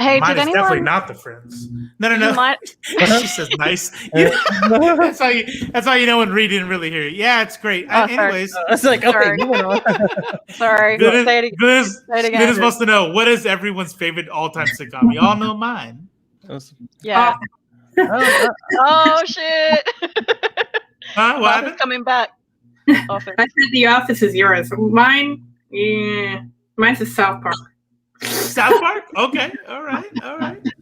Hey, mine did is anyone... definitely not the Friends. No. She says nice. That's how you know when Reed didn't really hear you. Yeah, it's great. Anyways, it's like okay. Sorry. Say it again. Good supposed to know, what is everyone's favorite all-time sitcom? You all know mine. Yeah. Oh shit. Huh? What happened? Coming back. I said The Office is yours. Mine, mine's the South Park. South Park? Okay. All right.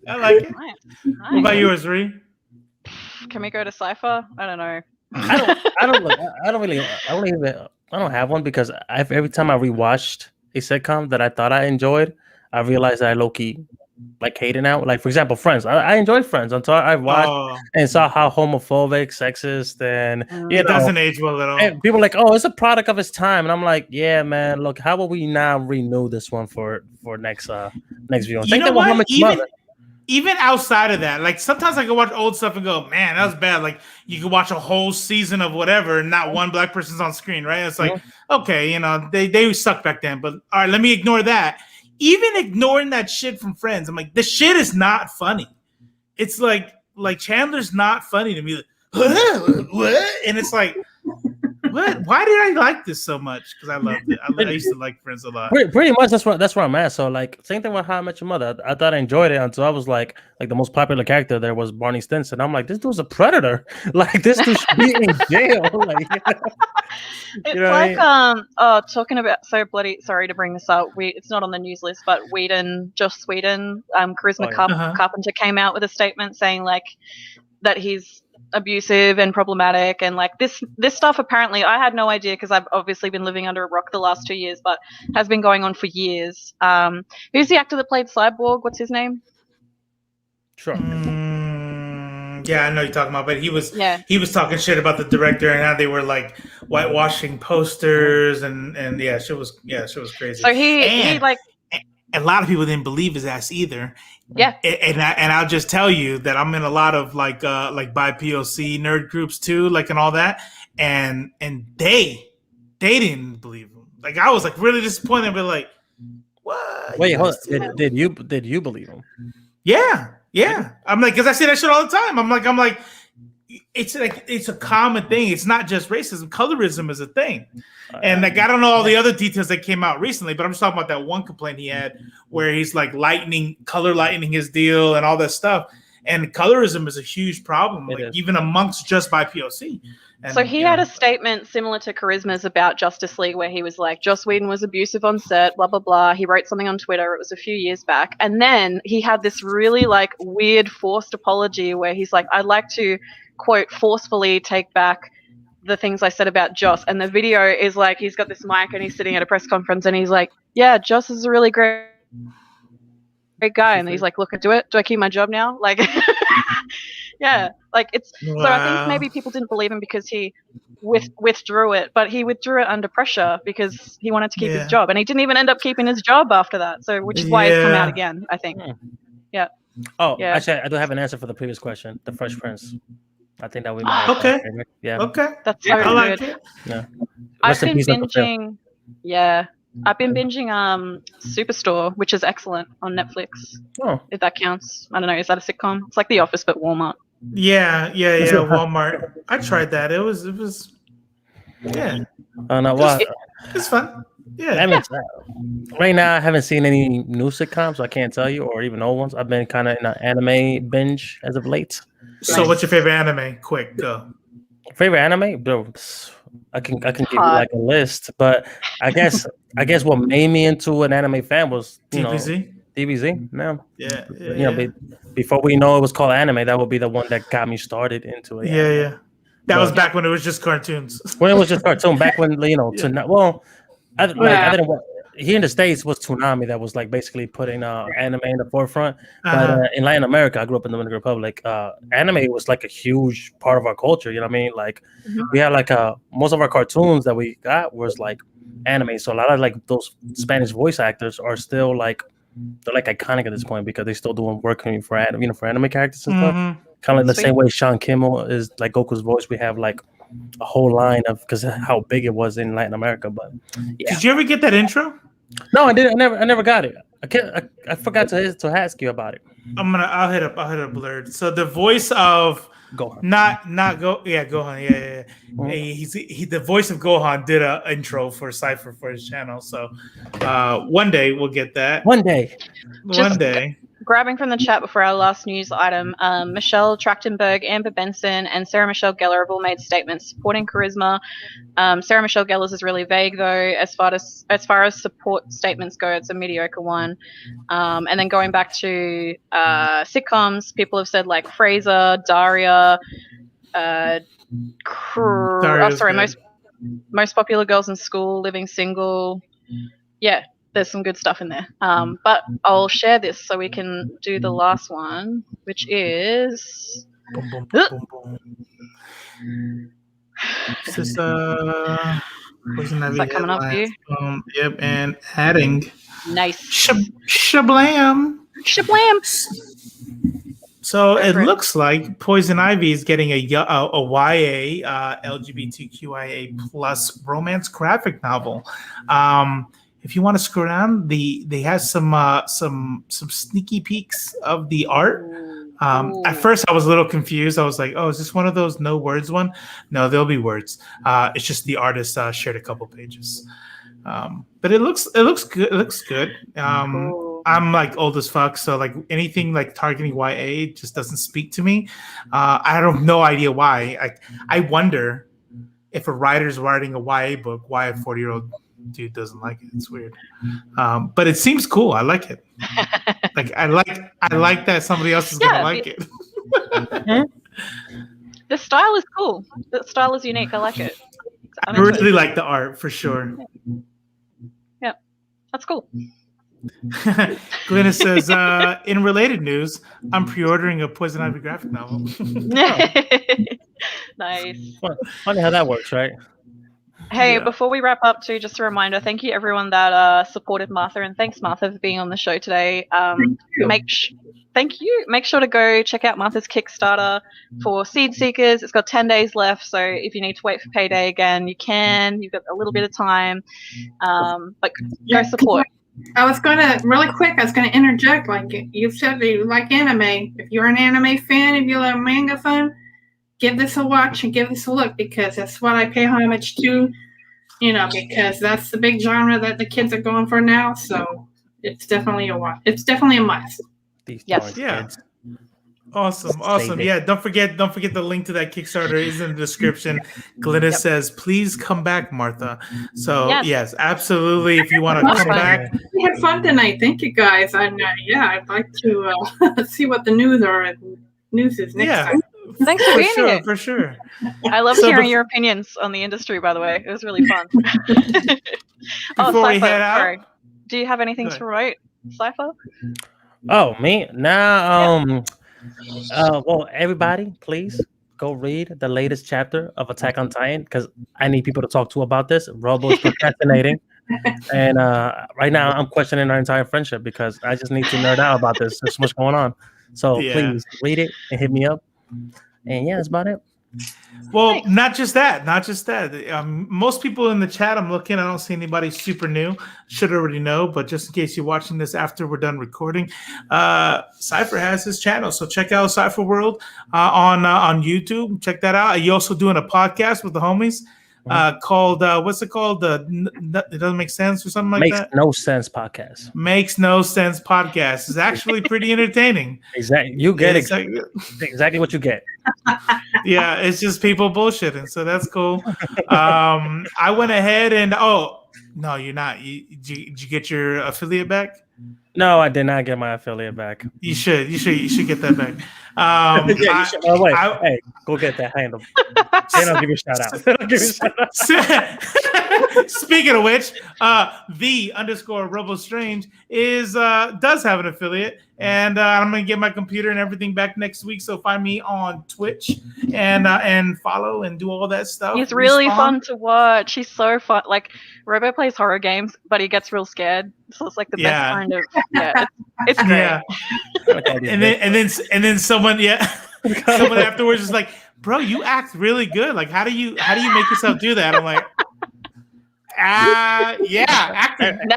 I like it. Nice. What about yours, Ree? Can we go to Cypher? I don't know. I don't have one, because every time I rewatched a sitcom that I thought I enjoyed, I realized that I low-key like hating out. Like, for example, Friends. I enjoyed Friends until I watched and saw how homophobic, sexist, and it doesn't age well at all. And people are like, oh, it's a product of its time, and I'm like, yeah, man. Look, how about we now renew this one for next viewing? You know what? Even outside of that, like sometimes I can watch old stuff and go, man, that was bad. Like you can watch a whole season of whatever and not one black person's on screen, right? It's like, okay, they sucked back then, but all right, let me ignore that. Even ignoring that shit from Friends, I'm like, the shit is not funny. It's like Chandler's not funny to me. Like, what? And it's like, what? Why did I like this so much? Because I loved it. I used to like Friends a lot. Pretty much that's where I'm at. So like, same thing with How I Met Your Mother. I thought I enjoyed it until I was like the most popular character there was Barney Stinson. I'm like, this dude's a predator. Like, this dude should be in jail. Like, it's like talking about sorry to bring this up. It's not on the news list, but Joss Whedon, Charisma Carpenter came out with a statement saying like that he's abusive and problematic, and like this stuff apparently, I had no idea because I've obviously been living under a rock the last 2 years, but has been going on for years. Who's the actor that played Cyborg? What's his name? Sure. Yeah, I know you're talking about, but he was talking shit about the director and how they were like whitewashing posters and shit was crazy. So he like, a lot of people didn't believe his ass either. Yeah. And I'll just tell you that I'm in a lot of like bi POC nerd groups too, like and all that, and they didn't believe him. Like I was like really disappointed, but like, what? Wait, hold on. Did you believe him? Yeah. I'm like, because I say that shit all the time. I'm like, it's a common thing. It's not just racism. Colorism is a thing. And like, I don't know all the other details that came out recently, but I'm just talking about that one complaint he had where he's like color lightening his deal and all that stuff. And colorism is a huge problem, like even amongst just bi POC. And, so he had a statement similar to Charisma's about Justice League where he was like, Joss Whedon was abusive on set, blah, blah, blah. He wrote something on Twitter. It was a few years back. And then he had this really like weird forced apology where he's like, I'd like to, quote, forcefully take back the things I said about Joss, and the video is like he's got this mic and he's sitting at a press conference and he's like, yeah, Joss is a really great guy, and he's like, look, do I keep my job now? Like, yeah, like it's. Wow. So I think maybe people didn't believe him because he withdrew it, but he withdrew it under pressure because he wanted to keep his job, and he didn't even end up keeping his job after that. So which is why he's come out again, I think. Yeah. Oh, Yeah. actually, I do have an answer for the previous question. The Fresh Prince. I think that we might. Okay. Yeah. Okay. That's so I good. like it. Yeah. I've Rest in been peace, Uncle Phil. binging. Yeah, I've been binging Superstore, which is excellent on Netflix. Oh. If that counts, I don't know. Is that a sitcom? It's like The Office but Walmart. Yeah. Walmart. I tried that. It was. Yeah. Oh no! Well, It's fun. Yeah. I mean, right now I haven't seen any new sitcoms, so I can't tell you, or even old ones. I've been kind of in an anime binge as of late. So, what's your favorite anime? Quick, go. Favorite anime, bro? I can give you like a list, but I guess what made me into an anime fan was DBZ. No, Yeah. Before we know it was called anime, that would be the one that got me started into it. Yeah. That was back when it was just cartoons. When it was just cartoon, back when I didn't. Here in the States was Toonami that was like basically putting anime in the forefront. But in Latin America, I grew up in the Dominican Republic. Anime was like a huge part of our culture. You know what I mean? Like we had like most of our cartoons that we got was like anime. So a lot of like those Spanish voice actors are still like they're like iconic at this point because they're still doing work for anime characters and stuff. Kind of like the same way Sean Kimmel is like Goku's voice. We have like a whole line of because how big it was in Latin America. But yeah. Did you ever get that intro? No, I didn't. I never got it. I forgot to ask you about it. I'll hit up Blurred. So the voice of Gohan. Gohan. Yeah. The voice of Gohan did an intro for Cypher for his channel. So one day we'll get that. One day. Grabbing from the chat before our last news item, Michelle Trachtenberg, Amber Benson, and Sarah Michelle Gellar have all made statements supporting Charisma. Sarah Michelle Gellar's is really vague, though. As far as support statements go, it's a mediocre one. And then going back to sitcoms, people have said like Frasier, Daria, most popular girls in school, Living Single. Yeah. There's some good stuff in there. But I'll share this so we can do the last one, which is... This is Poison Ivy. Is that coming up for you? Yep, and adding. Nice. Shablam. So it looks like Poison Ivy is getting a YA LGBTQIA plus romance graphic novel. If you want to scroll down, they have some sneaky peeks of the art. At first, I was a little confused. I was like, "Oh, is this one of those no words one?" No, there'll be words. It's just the artist shared a couple pages. But it looks good. It looks good. I'm like old as fuck, so like anything like targeting YA just doesn't speak to me. I have no idea why. I wonder if a writer's writing a YA book, why a 40-year-old dude doesn't like it. It's weird, but it seems cool. I like it. Like I like that somebody else is gonna like it. The style is cool. The style is unique. I like it. I really like the art for sure. Yeah, that's cool. Glenna says, in related news, I'm pre-ordering a Poison Ivy graphic novel. Nice. Funny how that works, right? Hey, before we wrap up, too, just a reminder, thank you everyone that supported Martha, and thanks Martha for being on the show today. Thank you. Make sure to go check out Martha's Kickstarter for Seed Seekers. It's got 10 days left, so if you need to wait for payday again, you can. You've got a little bit of time, but go support. I was going to interject. Like you said, you like anime. If you're an anime fan, if you're a manga fan, give this a watch and give this a look, because that's what I pay homage to, because that's the big genre that the kids are going for now. So it's definitely a watch. It's definitely a must. Yes. Yeah. Awesome. Yeah. Don't forget the link to that Kickstarter is in the description. Glenna says, please come back, Martha. So yes, absolutely. If you want to come back. We had fun tonight. Thank you guys. And I'd like to see what the news is next time. Thanks for being here. For sure. I loved hearing your opinions on the industry, by the way. It was really fun. Before we head out, sorry. Do you have anything to promote, Cypher? Oh, me? Now, well, everybody, please go read the latest chapter of Attack on Titan because I need people to talk to about this. Robo is procrastinating. And right now, I'm questioning our entire friendship because I just need to nerd out about this. There's so much going on. So please read it and hit me up. And yeah, that's about it. Well, not just that. Most people in the chat, I'm looking, I don't see anybody super new. Should already know, but just in case you're watching this after we're done recording, Cypher has his channel. So check out Cypher World on YouTube. Check that out. You're also doing a podcast with the homies. Called what's it called? It doesn't make sense or something like that. Makes no sense podcast. Makes no sense podcast. It's actually pretty entertaining. Exactly, you get exactly what you get. Yeah, it's just people bullshitting, so that's cool. I went ahead and no, you're not. Did you get your affiliate back? No, I did not get my affiliate back. You should get that back. Hey, go get that handle. Then I'll give you a shout out. Speaking of which, the _RoboStrange does have an affiliate, and I'm gonna get my computer and everything back next week. So find me on Twitch and follow and do all that stuff. He's really fun to watch. He's so fun. Like Robo plays horror games, but he gets real scared. So it's like the best kind of it's great. Yeah. and then someone afterwards is like, bro, you act really good. Like, how do you make yourself do that? I'm like, acting.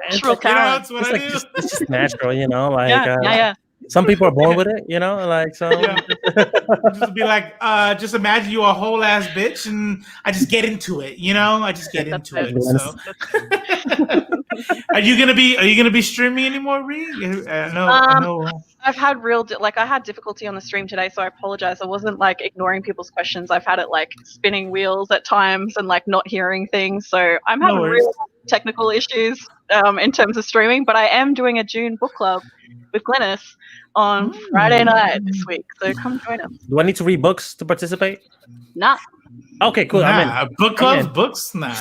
Natural talent. It's just natural, like some people are born with it, like so. Just be like, just imagine you a whole ass bitch, and I just get into it, I just get into it. So. Are you gonna be streaming anymore, Ree? No. I've had I had difficulty on the stream today, so I apologize. I wasn't like ignoring people's questions. I've had it like spinning wheels at times and like not hearing things. So I'm having real technical issues in terms of streaming, but I am doing a June book club with Glynis on Friday night this week. So come join us. Do I need to read books to participate? Nah. Okay, cool. Book clubs, books. Nah.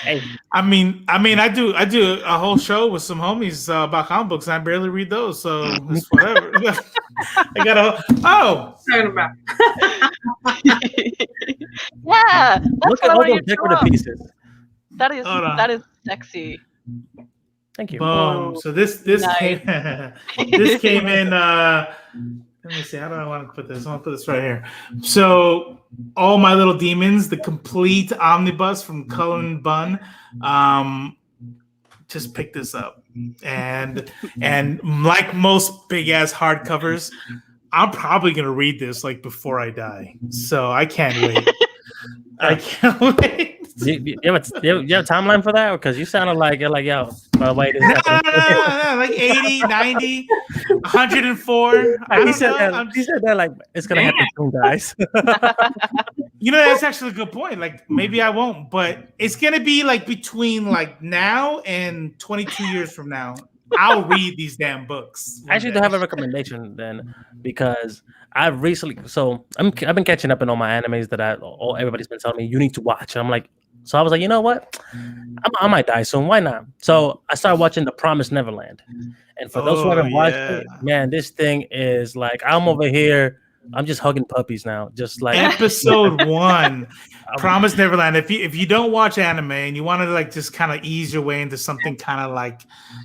Hey. I mean, I do a whole show with some homies about comic books, and I barely read those, so it's whatever. I got yeah. Look at all those decorative pieces. That is sexy. Thank you. Boom. So this came in. Let me see. How do I want to put this? I want to put this right here. So, All My Little Demons, the complete omnibus from Cullen Bunn. Just picked this up, and like most big ass hardcovers, I'm probably gonna read this like before I die. So I can't wait. I can't wait. Do you have a timeline for that? Because you sounded like you're like, yo, by the way, this no, like 80, 90, 104. He said that like it's gonna happen soon, guys. That's actually a good point. Like maybe I won't, but it's gonna be like between like now and 22 years from now. I'll read these damn books. I actually do have a recommendation then, because I've been catching up in all my animes that everybody's been telling me you need to watch. And I'm like, so I was like, you know what? I might die soon. Why not? So I started watching The Promised Neverland. And for those who haven't watched it, man, this thing is like, I'm over here. I'm just hugging puppies now. Just like episode 1, Promised Neverland. If you don't watch anime and you want to like just kind of ease your way into something kind of like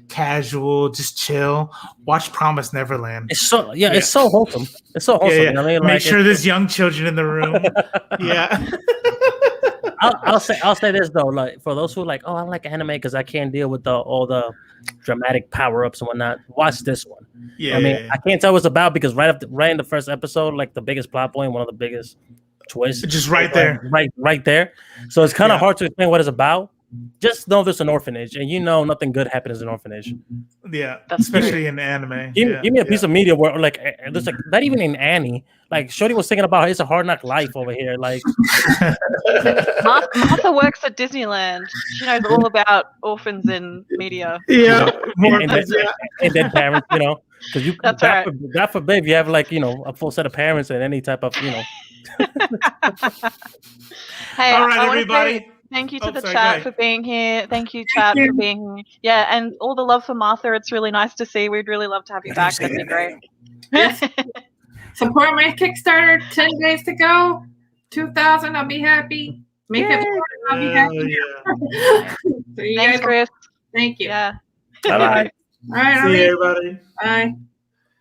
casual, just chill, watch Promised Neverland. It's so it's so wholesome. It's so wholesome. Yeah. I mean, make sure there's young children in the room. Yeah. I'll say this though, like for those who are like, I like anime because I can't deal with all the dramatic power ups and whatnot. Watch this one. Yeah, I can't tell what it's about because right in the first episode, like the biggest plot point, one of the biggest twists, just right there, right there. So it's kind of hard to explain what it's about, just know there's an orphanage, and nothing good happens in an orphanage. Yeah, That's especially in anime. Give me a piece of media where there's not even in Annie. Like Shorty was thinking about, it's a hard knock life over here. Like Martha works at Disneyland. She knows all about orphans in media. Yeah, and then parents, because you That's God, right. God forbid you have a full set of parents and any type of Hey, all right, I wanna everybody. say thank you to the sorry, chat go for ahead. being here. Thank you, chat, for being here. Yeah, and all the love for Martha. It's really nice to see. We'd really love to have you back. That'd be great. Yes. Support my Kickstarter. 10 days to go. 2,000. I'll be happy. Make it more. I'll be happy. So you Thanks, guys, Chris. thank you. Yeah. bye bye. All right. See you, everybody. Bye.